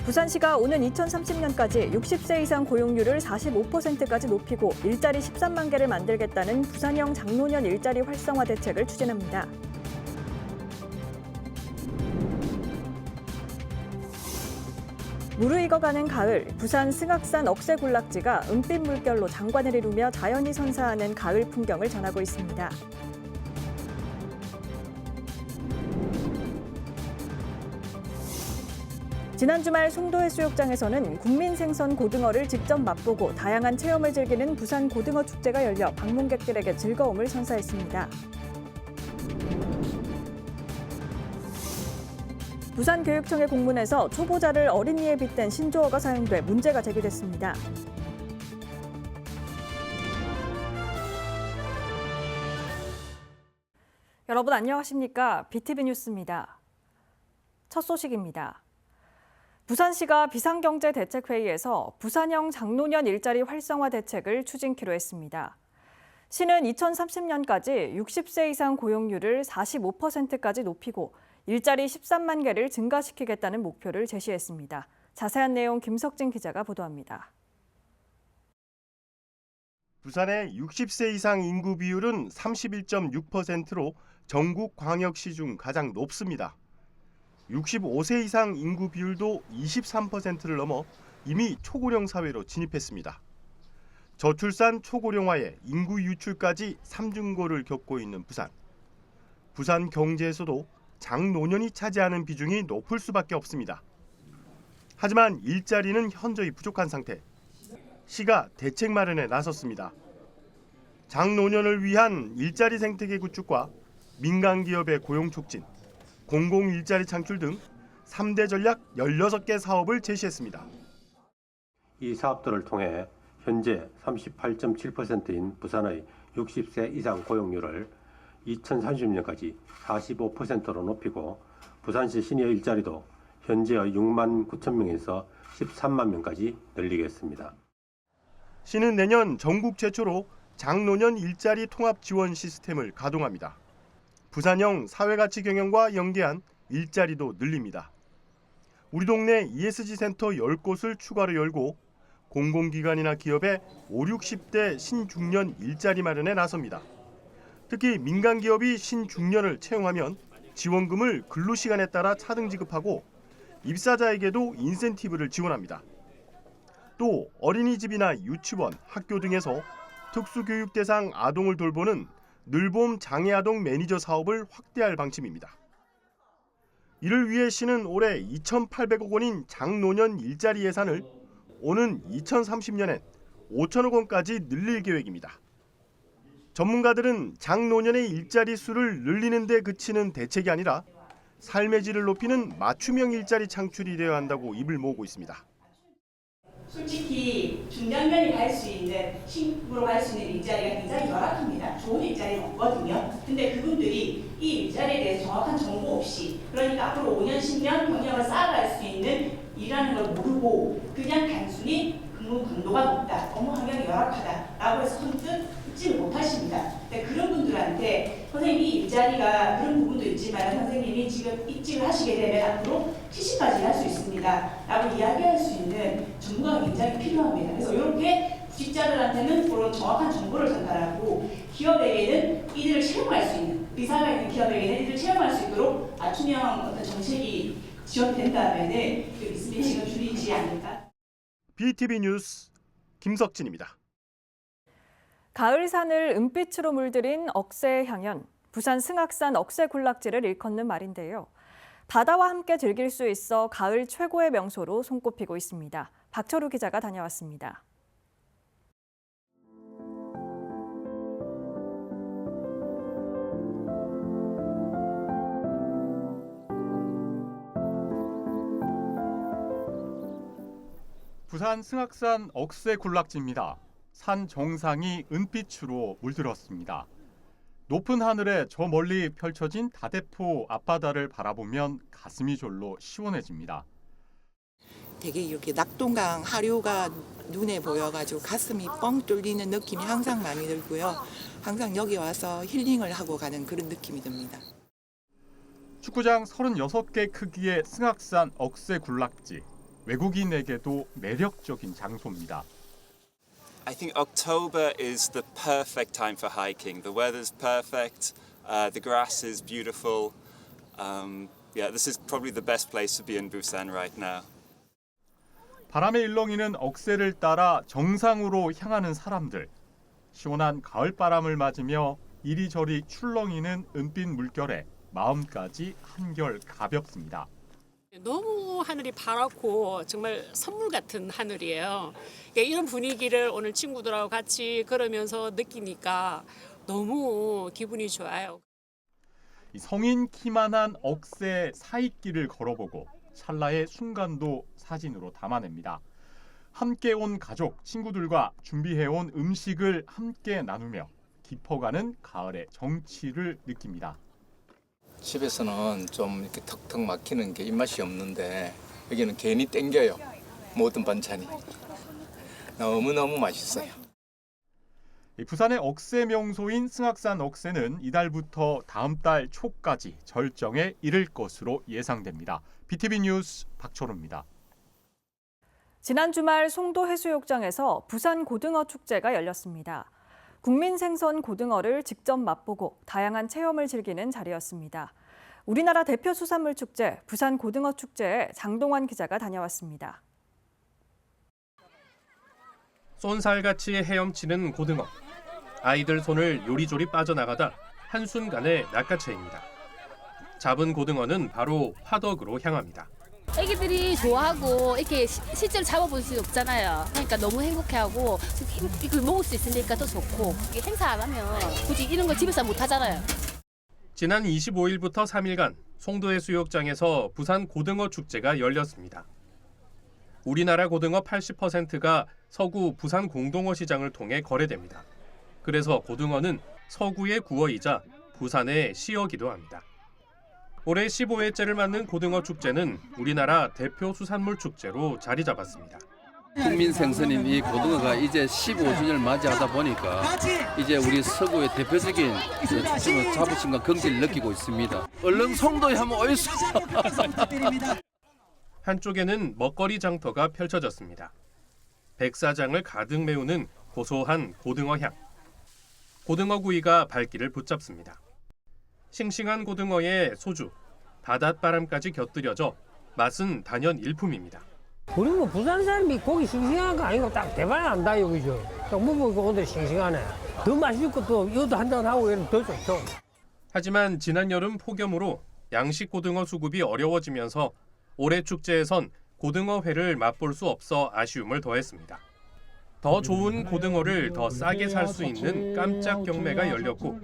부산시가 오는 2030년까지 60세 이상 고용률을 45%까지 높이고 일자리 13만 개를 만들겠다는 부산형 장노년 일자리 활성화 대책을 추진합니다. 무르익어가는 가을, 부산 승악산 억새군락지가 은빛 물결로 장관을 이루며 자연이 선사하는 가을 풍경을 전하고 있습니다. 지난 주말 송도해수욕장에서는 국민생선 고등어를 직접 맛보고 다양한 체험을 즐기는 부산 고등어 축제가 열려 방문객들에게 즐거움을 선사했습니다. 부산교육청의 공문에서 초보자를 어린이에 빗댄 신조어가 사용돼 문제가 제기됐습니다. 여러분 안녕하십니까? BTV 뉴스입니다. 첫 소식입니다. 부산시가 비상경제대책회의에서 부산형 장노년 일자리 활성화 대책을 추진키로 했습니다. 시는 2030년까지 60세 이상 고용률을 45%까지 높이고 일자리 13만 개를 증가시키겠다는 목표를 제시했습니다. 자세한 내용 김석진 기자가 보도합니다. 부산의 60세 이상 인구 비율은 31.6%로 전국 광역시 중 가장 높습니다. 65세 이상 인구 비율도 23%를 넘어 이미 초고령 사회로 진입했습니다. 저출산 초고령화에 인구 유출까지 삼중고를 겪고 있는 부산. 부산 경제에서도 장노년이 차지하는 비중이 높을 수밖에 없습니다. 하지만 일자리는 현저히 부족한 상태. 시가 대책 마련에 나섰습니다. 장노년을 위한 일자리 생태계 구축과 민간 기업의 고용 촉진, 공공 일자리 창출 등 3대 전략 16개 사업을 제시했습니다. 이 사업들을 통해 현재 38.7%인 부산의 60세 이상 고용률을 2030년까지 45%로 높이고 부산시 시니어 일자리도 현재의 6만 9천 명에서 13만 명까지 늘리겠습니다. 시는 내년 전국 최초로 장노년 일자리 통합 지원 시스템을 가동합니다. 부산형 사회가치 경영과 연계한 일자리도 늘립니다. 우리 동네 ESG 센터 10곳을 추가로 열고 공공기관이나 기업의 5, 60대 신중년 일자리 마련에 나섭니다. 특히 민간 기업이 신중년을 채용하면 지원금을 근로시간에 따라 차등 지급하고 입사자에게도 인센티브를 지원합니다. 또 어린이집이나 유치원, 학교 등에서 특수교육 대상 아동을 돌보는 늘봄 장애아동 매니저 사업을 확대할 방침입니다. 이를 위해 시는 올해 2,800억 원인 장노년 일자리 예산을 오는 2030년엔 5천억 원까지 늘릴 계획입니다. 전문가들은 장노년의 일자리 수를 늘리는 데 그치는 대책이 아니라 삶의 질을 높이는 맞춤형 일자리 창출이 되어야 한다고 입을 모으고 있습니다. 솔직히 중장년이 갈 수 있는, 신으로 갈 수 있는 일자리가 굉장히 열악합니다. 좋은 일자리는 없거든요. 근데 그분들이 이 일자리에 대해서 정확한 정보 없이, 그러니까 앞으로 5년, 10년 경력을 쌓아갈 수 있는 일이라는 걸 모르고 그냥 단순히 근무 강도가 높다, 업무 환경이 열악하다라고 해서 선뜻 입지를 못하십니다. 근데 그런 분들한테 선생님이 일자리가 그런 부분도 있지만 선생님이 지금 입직을 하시게 되면 앞으로 70까지 할 수 있습니다 라고 이야기할 수 있는 전문가가 굉장히 필요합니다. 그래서 이렇게 구직자들한테는 그런 정확한 정보를 전달하고 기업에게는 이들을 채용할 수 있는, 의사가 있는 기업에게는 이들을 채용할 수 있도록 맞춤형 어떤 정책이 지원된다면 그 미스매칭을 줄이지 않을까. BTV 뉴스 김석진입니다. 가을 산을 은빛으로 물들인 억새의 향연, 부산 승악산 억새군락지를 일컫는 말인데요. 바다와 함께 즐길 수 있어 가을 최고의 명소로 손꼽히고 있습니다. 박철우 기자가 다녀왔습니다. 부산 승악산 억새군락지입니다. 산 정상이 은빛으로 물들었습니다. 높은 하늘에 저 멀리 펼쳐진 다대포 앞바다를 바라보면 가슴이 절로 시원해집니다. 되게 이렇게 낙동강 하류가 눈에 보여가지고 가슴이 뻥 뚫리는 느낌이 항상 많이 들고요. 항상 여기 와서 힐링을 하고 가는 그런 느낌이 듭니다. 축구장 36개 크기의 승악산 억새군락지. 외국인에게도 매력적인 장소입니다. I think October is the perfect time for hiking. The weather's perfect, the grass is beautiful. This is probably the best place to be in Busan right now. 바람에 일렁이는 억새를 따라 정상으로 향하는 사람들. 시원한 가을바람을 맞으며 이리저리 출렁이는 은빛 물결에 마음까지 한결 가볍습니다. 너무 하늘이 파랗고 정말 선물 같은 하늘이에요. 이런 분위기를 오늘 친구들하고 같이 걸으면서 느끼니까 너무 기분이 좋아요. 성인 키만한 억새 사이길을 걸어보고 찰나의 순간도 사진으로 담아냅니다. 함께 온 가족, 친구들과 준비해온 음식을 함께 나누며 깊어가는 가을의 정취를 느낍니다. 집에서는 좀 이렇게 턱턱 막히는 게 입맛이 없는데 여기는 괜히 땡겨요. 모든 반찬이. 너무너무 맛있어요. 부산의 억새 명소인 승악산 억새는 이달부터 다음 달 초까지 절정에 이를 것으로 예상됩니다. BTV 뉴스 박철우입니다. 지난 주말 송도 해수욕장에서 부산 고등어 축제가 열렸습니다. 국민 생선 고등어를 직접 맛보고 다양한 체험을 즐기는 자리였습니다. 우리나라 대표 수산물 축제 부산 고등어 축제에 장동환 기자가 다녀왔습니다. 쏜살같이 헤엄치는 고등어. 아이들 손을 요리조리 빠져나가다 한순간에 낚아채입니다. 잡은 고등어는 바로 화덕으로 향합니다. 애기들이 좋아하고 이렇게 실제로 잡아볼 수 없잖아요. 그러니까 너무 행복해하고 이걸 먹을 수 있으니까 더 좋고 행사 안 하면 굳이 이런 거 집에서 못 하잖아요. 지난 25일부터 3일간 송도해수욕장에서 부산 고등어 축제가 열렸습니다. 우리나라 고등어 80%가 서구 부산 공동어 시장을 통해 거래됩니다. 그래서 고등어는 서구의 구어이자 부산의 시어기도 합니다. 올해 15회째를 맞는 고등어 축제는 우리나라 대표 수산물 축제로 자리 잡았습니다. 국민 생선인 이 고등어가 이제 15주년을 맞이하다 보니까 이제 우리 서구의 대표적인 축제로 자부심과 긍지를 느끼고 있습니다. 얼른 송도에 한번 오이소. 한쪽에는 먹거리 장터가 펼쳐졌습니다. 백사장을 가득 메우는 고소한 고등어 향. 고등어 구이가 발길을 붙잡습니다. 싱싱한 고등어에 소주, 바닷바람까지 곁들여져 맛은 단연 일품입니다. 우리 뭐 부산 사람이 고기 싱싱한 거 아니고 딱 대박 난다 여기죠. 딱 먹으니까 오늘 싱싱하네. 더 맛있고 또 이것도 한잔 하고 이러면 더 좋죠. 하지만 지난 여름 폭염으로 양식 고등어 수급이 어려워지면서 올해 축제에선 고등어회를 맛볼 수 없어 아쉬움을 더했습니다. 더 좋은 고등어를 더 싸게 살 수 있는 깜짝 경매가 열렸고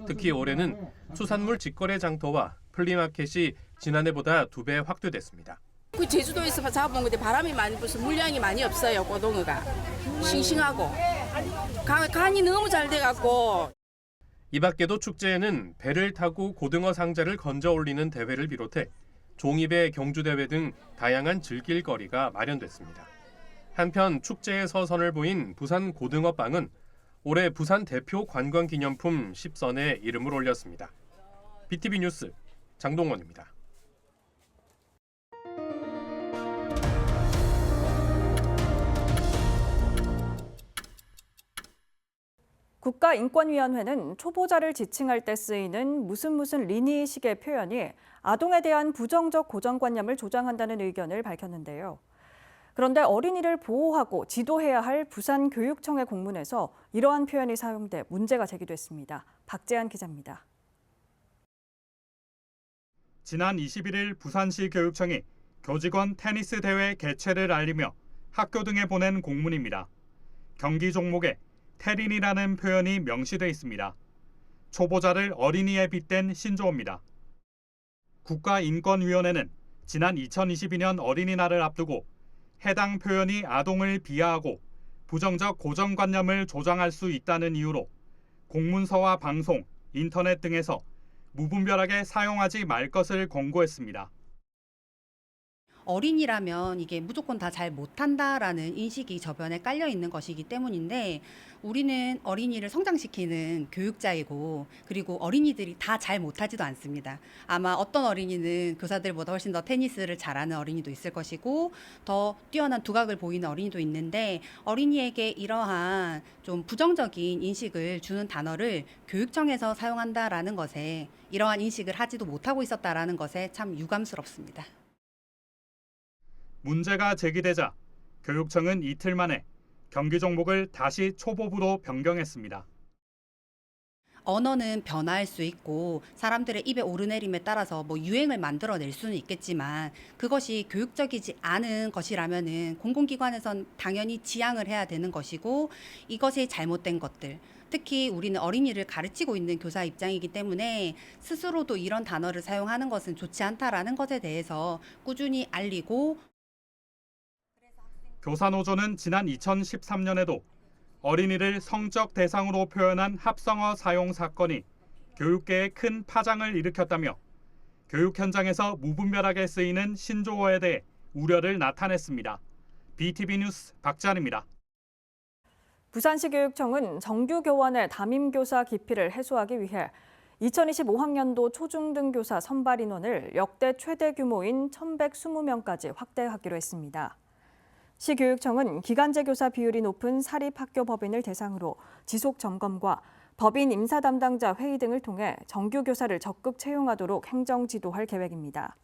특히 올해는 수산물 직거래 장터와 플리마켓이 지난해보다 2배 확대됐습니다. 그 제주도에서 잡아본 건데 바람이 많이 불어서 물량이 많이 없어요. 고등어가 싱싱하고 간이 너무 잘 돼갖고. 이 밖에도 축제에는 배를 타고 고등어 상자를 건져 올리는 대회를 비롯해 종이배 경주대회 등 다양한 즐길거리가 마련됐습니다. 한편 축제에서 선을 보인 부산 고등어빵은 올해 부산 대표 관광기념품 10선에 이름을 올렸습니다. BTV 뉴스 장동원입니다. 국가인권위원회는 초보자를 지칭할 때 쓰이는 무슨 리니식의 표현이 아동에 대한 부정적 고정관념을 조장한다는 의견을 밝혔는데요. 그런데 어린이를 보호하고 지도해야 할 부산교육청의 공문에서 이러한 표현이 사용돼 문제가 제기됐습니다. 박재한 기자입니다. 지난 21일 부산시 교육청이 교직원 테니스 대회 개최를 알리며 학교 등에 보낸 공문입니다. 경기 종목에 테린이라는 표현이 명시돼 있습니다. 초보자를 어린이에 빗댄 신조어입니다. 국가인권위원회는 지난 2022년 어린이날을 앞두고 해당 표현이 아동을 비하하고 부정적 고정관념을 조장할 수 있다는 이유로 공문서와 방송, 인터넷 등에서 무분별하게 사용하지 말 것을 권고했습니다. 어린이라면 이게 무조건 다 잘 못한다라는 인식이 저변에 깔려 있는 것이기 때문인데 우리는 어린이를 성장시키는 교육자이고 그리고 어린이들이 다 잘 못하지도 않습니다. 아마 어떤 어린이는 교사들보다 훨씬 더 테니스를 잘하는 어린이도 있을 것이고 더 뛰어난 두각을 보이는 어린이도 있는데 어린이에게 이러한 좀 부정적인 인식을 주는 단어를 교육청에서 사용한다라는 것에 이러한 인식을 하지도 못하고 있었다라는 것에 참 유감스럽습니다. 문제가 제기되자 교육청은 이틀 만에 경기 종목을 다시 초보부로 변경했습니다. 언어는 변화할 수 있고 사람들의 입의 오르내림에 따라서 유행을 만들어낼 수는 있겠지만 그것이 교육적이지 않은 것이라면은 공공기관에선 당연히 지양을 해야 되는 것이고 이것이 잘못된 것들 특히 우리는 어린이를 가르치고 있는 교사 입장이기 때문에 스스로도 이런 단어를 사용하는 것은 좋지 않다라는 것에 대해서 꾸준히 알리고 교사노조는 지난 2013년에도 어린이를 성적 대상으로 표현한 합성어 사용 사건이 교육계에 큰 파장을 일으켰다며 교육 현장에서 무분별하게 쓰이는 신조어에 대해 우려를 나타냈습니다. BTV 뉴스 박지한입니다. 부산시 교육청은 정규 교원의 담임교사 기피를 해소하기 위해 2025학년도 초중등 교사 선발 인원을 역대 최대 규모인 1,120명까지 확대하기로 했습니다. 시교육청은 기간제 교사 비율이 높은 사립학교 법인을 대상으로 지속 점검과 법인 임사 담당자 회의 등을 통해 정규 교사를 적극 채용하도록 행정 지도할 계획입니다.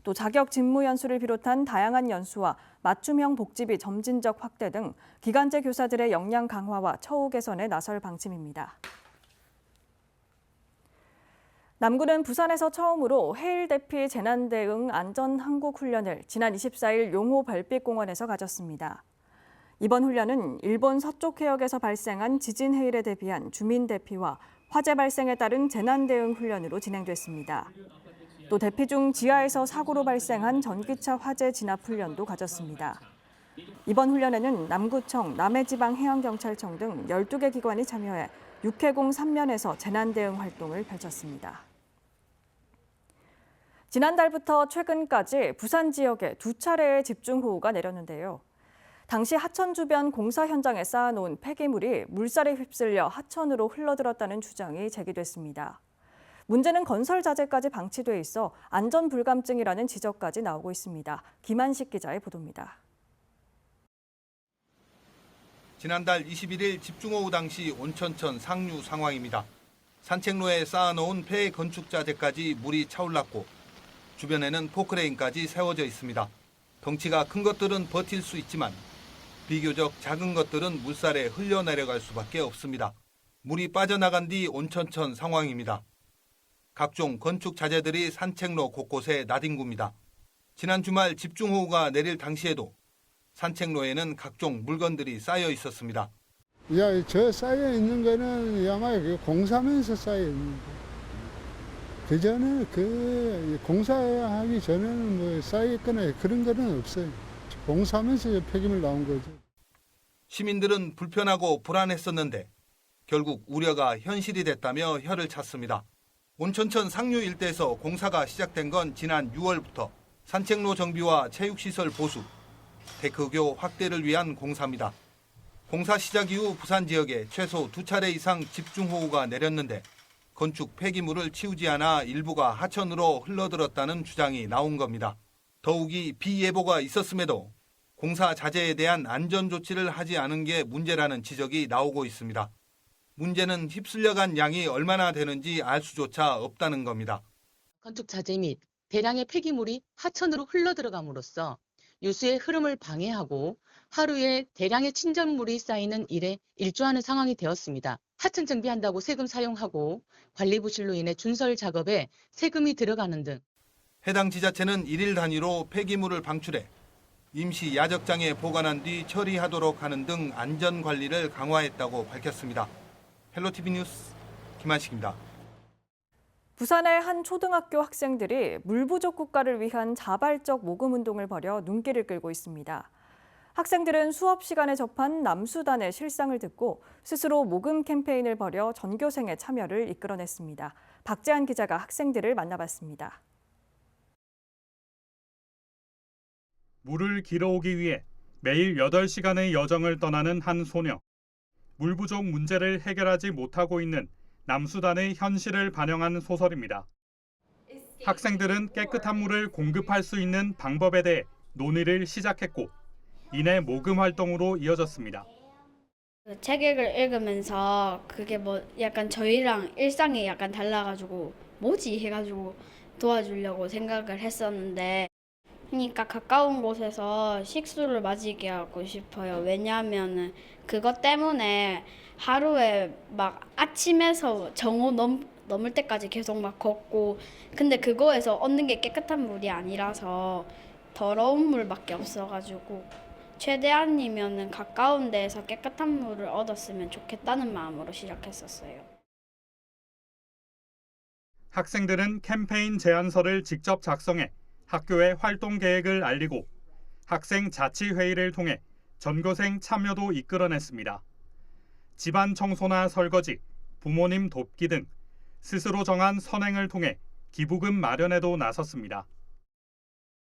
또 자격 직무 연수를 비롯한 다양한 연수와 맞춤형 복지비 점진적 확대 등 기간제 교사들의 역량 강화와 처우 개선에 나설 방침입니다. 남구는 부산에서 처음으로 해일 대피 재난 대응 안전 항국 훈련을 지난 24일 용호 별빛공원에서 가졌습니다. 이번 훈련은 일본 서쪽 해역에서 발생한 지진 해일에 대비한 주민 대피와 화재 발생에 따른 재난 대응 훈련으로 진행됐습니다. 또 대피 중 지하에서 사고로 발생한 전기차 화재 진압 훈련도 가졌습니다. 이번 훈련에는 남구청, 남해지방해양경찰청 등 12개 기관이 참여해 육해공 3면에서 재난 대응 활동을 펼쳤습니다. 지난달부터 최근까지 부산 지역에 2차례의 집중호우가 내렸는데요. 당시 하천 주변 공사 현장에 쌓아놓은 폐기물이 물살에 휩쓸려 하천으로 흘러들었다는 주장이 제기됐습니다. 문제는 건설 자재까지 방치돼 있어 안전 불감증이라는 지적까지 나오고 있습니다. 김한식 기자의 보도입니다. 지난달 21일 집중호우 당시 온천천 상류 상황입니다. 산책로에 쌓아놓은 폐 건축 자재까지 물이 차올랐고 주변에는 포크레인까지 세워져 있습니다. 덩치가 큰 것들은 버틸 수 있지만 비교적 작은 것들은 물살에 흘려내려갈 수밖에 없습니다. 물이 빠져나간 뒤 온천천 상황입니다. 각종 건축 자재들이 산책로 곳곳에 나뒹굽니다. 지난 주말 집중호우가 내릴 당시에도 산책로에는 각종 물건들이 쌓여 있었습니다. 저 쌓여 있는 거는 아마 공사하면서 쌓여 있는 거예요. 그 전에 공사하기 전에는 쌓여 있거나 그런 거는 없어요. 공사하면서 폐기물 나온 거죠. 시민들은 불편하고 불안했었는데 결국 우려가 현실이 됐다며 혀를 찼습니다. 온천천 상류 일대에서 공사가 시작된 건 지난 6월부터 산책로 정비와 체육시설 보수, 데크교 확대를 위한 공사입니다. 공사 시작 이후 부산 지역에 최소 2차례 이상 집중호우가 내렸는데 건축 폐기물을 치우지 않아 일부가 하천으로 흘러들었다는 주장이 나온 겁니다. 더욱이 비 예보가 있었음에도 공사 자재에 대한 안전 조치를 하지 않은 게 문제라는 지적이 나오고 있습니다. 문제는 휩쓸려간 양이 얼마나 되는지 알 수조차 없다는 겁니다. 건축 자재 및 대량의 폐기물이 하천으로 흘러들어감으로써 유수의 흐름을 방해하고 하루에 대량의 침전물이 쌓이는 일에 일조하는 상황이 되었습니다. 하천 정비한다고 세금 사용하고 관리 부실로 인해 준설 작업에 세금이 들어가는 등 해당 지자체는 1일 단위로 폐기물을 방출해 임시 야적장에 보관한 뒤 처리하도록 하는 등 안전 관리를 강화했다고 밝혔습니다. 헬로티비 뉴스 김한식입니다. 부산의 한 초등학교 학생들이 물 부족 국가를 위한 자발적 모금 운동을 벌여 눈길을 끌고 있습니다. 학생들은 수업 시간에 접한 남수단의 실상을 듣고 스스로 모금 캠페인을 벌여 전교생의 참여를 이끌어냈습니다. 박재한 기자가 학생들을 만나봤습니다. 물을 길어오기 위해 매일 8시간의 여정을 떠나는 한 소녀. 물 부족 문제를 해결하지 못하고 있는 남수단의 현실을 반영한 소설입니다. 학생들은 깨끗한 물을 공급할 수 있는 방법에 대해 논의를 시작했고 이내 모금 활동으로 이어졌습니다. 책을 읽으면서 그게 뭐 약간 저희랑 일상이 약간 달라가지고 뭐지 해가지고 도와주려고 생각을 했었는데 그러니까 가까운 곳에서 식수를 맞이게 하고 싶어요. 왜냐하면은 그것 때문에 하루에 막 아침에서 정오 넘을 때까지 계속 막 걷고 근데 그거에서 얻는 게 깨끗한 물이 아니라서 더러운 물밖에 없어가지고 최대한이면은 가까운 데에서 깨끗한 물을 얻었으면 좋겠다는 마음으로 시작했었어요. 학생들은 캠페인 제안서를 직접 작성해 학교에 활동 계획을 알리고 학생 자치회의를 통해 전교생 참여도 이끌어냈습니다. 집안 청소나 설거지, 부모님 돕기 등 스스로 정한 선행을 통해 기부금 마련에도 나섰습니다.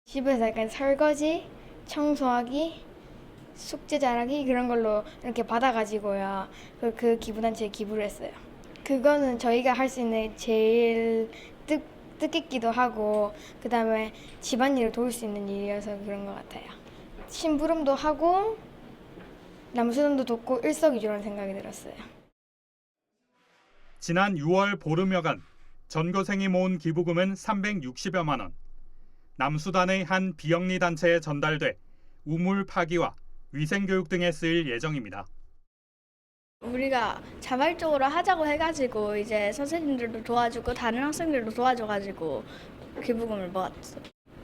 집에서 약간 설거지, 청소하기, 숙제 잘하기 그런 걸로 이렇게 받아가지고요. 그 기부단체에 기부를 했어요. 그거는 저희가 할 수 있는 제일 뜻깊기도 하고 그다음에 집안일을 도울 수 있는 일이어서 그런 것 같아요. 심부름도 하고 남수단도 돕고 일석이조라는 생각이 들었어요. 지난 6월 보름여간 전교생이 모은 기부금은 360여만 원. 남수단의 한 비영리 단체에 전달돼 우물 파기와 위생교육 등에 쓰일 예정입니다. 우리가 자발적으로 하자고 해가지고 이제 선생님들도 도와주고 다른 학생들도 도와줘가지고 기부금을 모았어.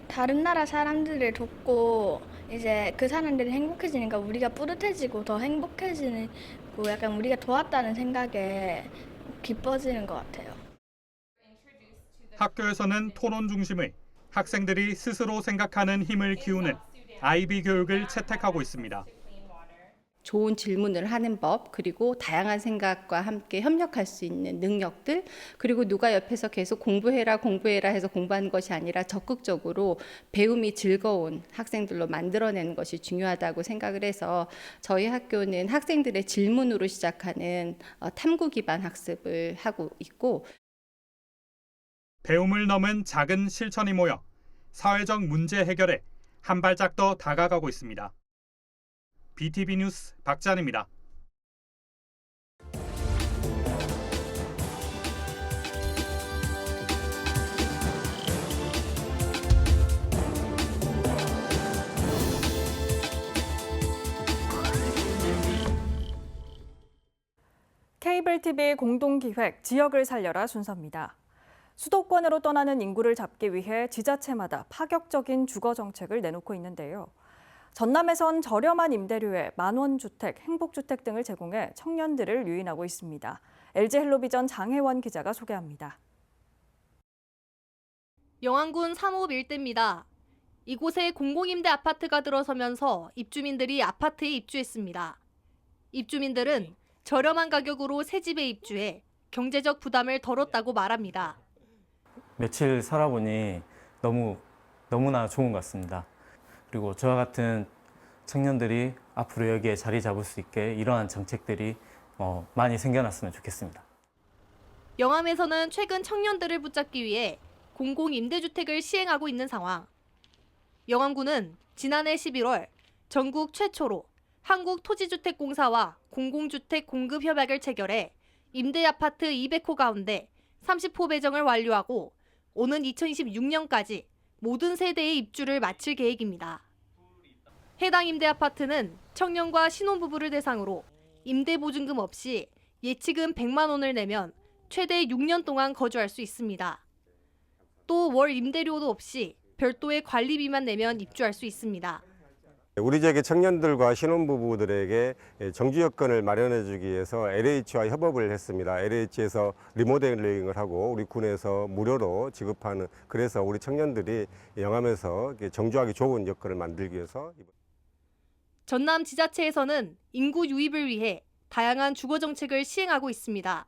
다른 나라 사람들을 돕고 이제 그 사람들이 행복해지니까 우리가 뿌듯해지고 더 행복해지고 약간 우리가 도왔다는 생각에 기뻐지는 것 같아요. 학교에서는 토론 중심의 학생들이 스스로 생각하는 힘을 키우는 IB 교육을 채택하고 있습니다. 좋은 질문을 하는 법, 그리고 다양한 생각과 함께 협력할 수 있는 능력들, 그리고 누가 옆에서 계속 공부해라 해서 공부하는 것이 아니라 적극적으로 배움이 즐거운 학생들로 만들어내는 것이 중요하다고 생각을 해서 저희 학교는 학생들의 질문으로 시작하는 탐구 기반 학습을 하고 있고 배움을 넘은 작은 실천이 모여 사회적 문제 해결에 한 발짝 더 다가가고 있습니다. BTV 뉴스 박찬입니다. 케이블 TV 공동기획 지역을 살려라 순서입니다. 수도권으로 떠나는 인구를 잡기 위해 지자체마다 파격적인 주거 정책을 내놓고 있는데요. 전남에선 저렴한 임대료에 만원주택, 행복주택 등을 제공해 청년들을 유인하고 있습니다. LG헬로비전 장혜원 기자가 소개합니다. 영안군 3호 일대입니다. 이곳에 공공임대 아파트가 들어서면서 입주민들이 아파트에 입주했습니다. 입주민들은 저렴한 가격으로 새 집에 입주해 경제적 부담을 덜었다고 말합니다. 며칠 살아보니 너무나 좋은 것 같습니다. 그리고 저와 같은 청년들이 앞으로 여기에 자리 잡을 수 있게 이러한 정책들이 많이 생겨났으면 좋겠습니다. 영암에서는 최근 청년들을 붙잡기 위해 공공임대주택을 시행하고 있는 상황. 영암군은 지난해 11월 전국 최초로 한국토지주택공사와 공공주택 공급 협약을 체결해 임대아파트 200호 가운데 30호 배정을 완료하고 오는 2026년까지 모든 세대의 입주를 마칠 계획입니다. 해당 임대아파트는 청년과 신혼부부를 대상으로 임대보증금 없이 예치금 100만 원을 내면 최대 6년 동안 거주할 수 있습니다. 또 월 임대료도 없이 별도의 관리비만 내면 입주할 수 있습니다. 우리 지역의 청년들과 신혼부부들에게 정주 여건을 마련해 주기 위해서 LH와 협업을 했습니다. LH에서 리모델링을 하고 우리 군에서 무료로 지급하는, 그래서 우리 청년들이 영암에서 정주하기 좋은 여건을 만들기 위해서. 전남 지자체에서는 인구 유입을 위해 다양한 주거 정책을 시행하고 있습니다.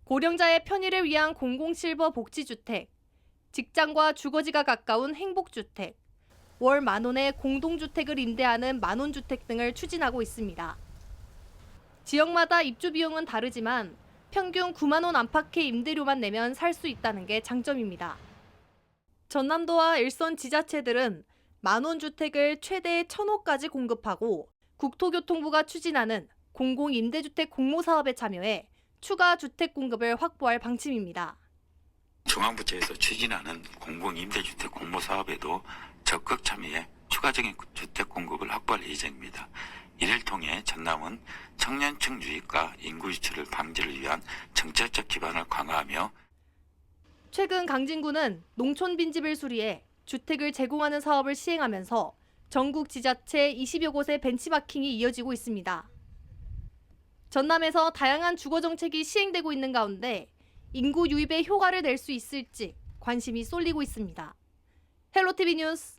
고령자의 편의를 위한 공공실버 복지주택, 직장과 주거지가 가까운 행복주택, 월 10,000원의 공동주택을 임대하는 만원주택 등을 추진하고 있습니다. 지역마다 입주 비용은 다르지만 평균 9만 원 안팎의 임대료만 내면 살 수 있다는 게 장점입니다. 전남도와 일선 지자체들은 만원주택을 최대 1,000호까지 공급하고 국토교통부가 추진하는 공공임대주택 공모사업에 참여해 추가 주택 공급을 확보할 방침입니다. 중앙부처에서 추진하는 공공임대주택 공모사업에도 적극 참여해 추가적인 주택 공급을 확보할 예정입니다. 이를 통해 전남은 청년층 유입과 인구 유출을 방지를 위한 정책적 기반을 강화하며 최근 강진구는 농촌 빈집을 수리해 주택을 제공하는 사업을 시행하면서 전국 지자체 20여 곳의 벤치마킹이 이어지고 있습니다. 전남에서 다양한 주거 정책이 시행되고 있는 가운데 인구 유입에 효과를 낼 수 있을지 관심이 쏠리고 있습니다. 헬로티비 뉴스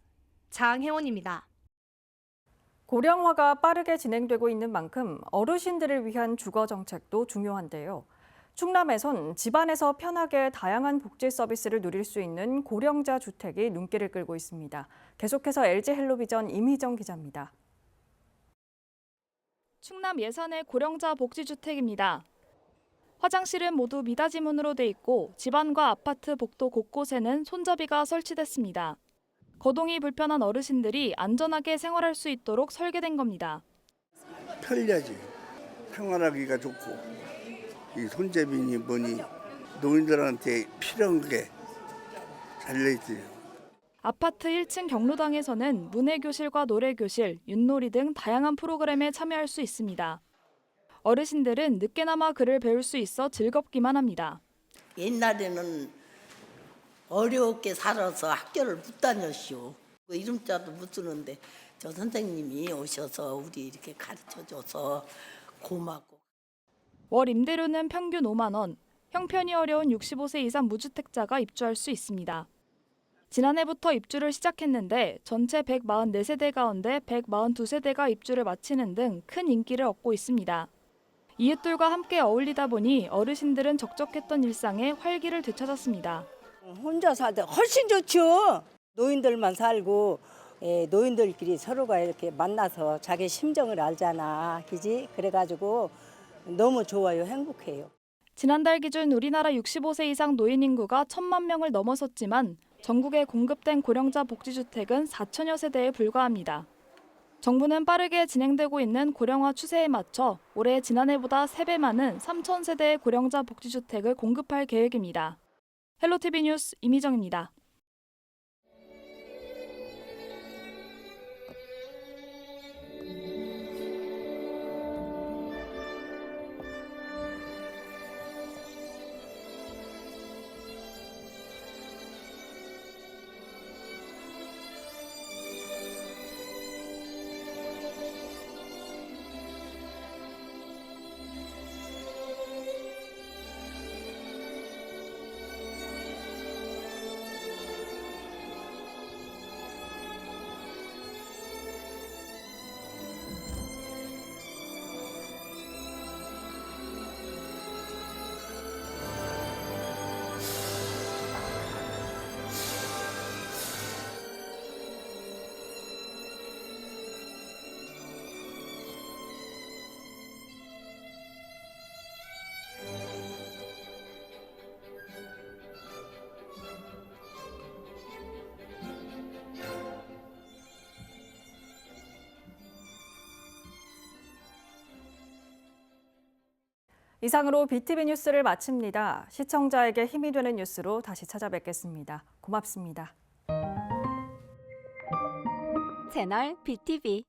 장혜원입니다. 고령화가 빠르게 진행되고 있는 만큼 어르신들을 위한 주거 정책도 중요한데요. 충남에선 집안에서 편하게 다양한 복지 서비스를 누릴 수 있는 고령자 주택이 눈길을 끌고 있습니다. 계속해서 LG 헬로비전 임희정 기자입니다. 충남 예산의 고령자 복지주택입니다. 화장실은 모두 미닫이문으로 돼 있고 집안과 아파트 복도 곳곳에는 손잡이가 설치됐습니다. 거동이 불편한 어르신들이 안전하게 생활할 수 있도록 설계된 겁니다. 편리하지. 생활하기가 좋고 이 손잡이니 뭐니 노인들한테 필요한 게 잘려있어요. 아파트 1층 경로당에서는 문해교실과 노래교실, 윷놀이 등 다양한 프로그램에 참여할 수 있습니다. 어르신들은 늦게나마 글을 배울 수 있어 즐겁기만 합니다. 옛날에는 어렵게 살아서 학교를 못 다녔시오. 이름자도 못 쓰는데 저 선생님이 오셔서 우리 이렇게 가르쳐줘서 고맙고. 월 임대료는 평균 5만 원, 형편이 어려운 65세 이상 무주택자가 입주할 수 있습니다. 지난해부터 입주를 시작했는데 전체 144세대 가운데 142세대가 입주를 마치는 등 큰 인기를 얻고 있습니다. 이웃들과 함께 어울리다 보니 어르신들은 적적했던 일상에 활기를 되찾았습니다. 혼자 살다 훨씬 좋죠. 노인들만 살고 노인들끼리 서로가 이렇게 만나서 자기 심정을 알잖아. 그지? 그래가지고 너무 좋아요. 행복해요. 지난달 기준 우리나라 65세 이상 노인 인구가 1,000만 명을 넘어섰지만 전국에 공급된 고령자 복지주택은 4천여 세대에 불과합니다. 정부는 빠르게 진행되고 있는 고령화 추세에 맞춰 올해 지난해보다 3배 많은 3천 세대의 고령자 복지주택을 공급할 계획입니다. 헬로티비 뉴스 임희정입니다. 이상으로 BTV 뉴스를 마칩니다. 시청자에게 힘이 되는 뉴스로 다시 찾아뵙겠습니다. 고맙습니다. 채널 BTV